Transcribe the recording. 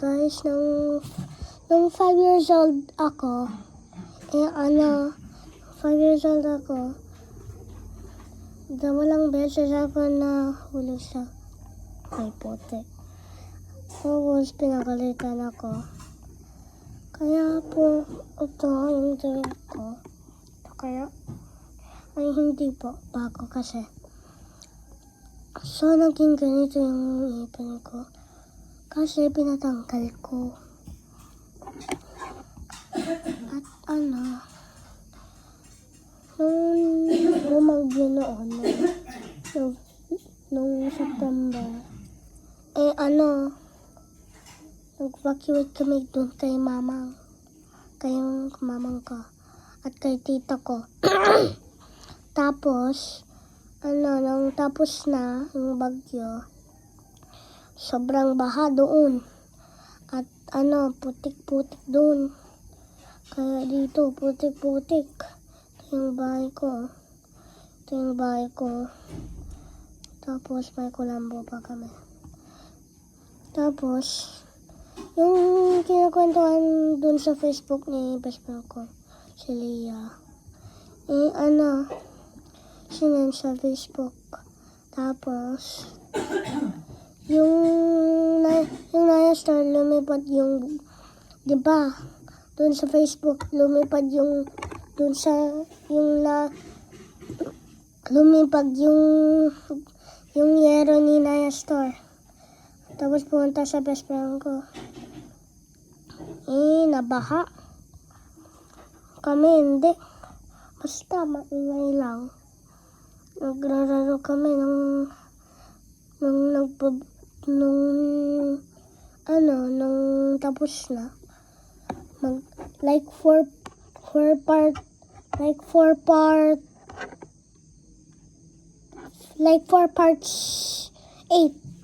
Guys, nung 5 years old ako, 5 years old ako, dalawang beses ako na huli sa may puti. Tapos pinagalitan ako. Kaya po, ito yung drink ko. Kaya, ay hindi po, bago kasi. So, naging ganito yung ipin ko. Kasi pinatanggal ko. At nung bumagyo noon, nung September, nag-evacuate kami doon kay mamang. Kay mamang ko. At kay tita ko. Tapos, nung tapos na yung bagyo, sobrang baha doon. At putik-putik doon. Kaya dito, putik-putik. Ito yung bahay ko. Tapos may kulambo pa kami. Tapos, yung kinakwentuhan doon sa Facebook ni best friend ko, si Leah. Sinend sa Facebook. Tapos, yung Naya Star, lumipad yung, di ba? Doon sa Facebook, lumipad yung, doon sa, lumipad yung yero ni Naya Star. Tapos pumunta sa best friend ko. Nabaha. Kami hindi. Basta maingay lang. Nagrararo kami nung tapos na. Like four parts 8.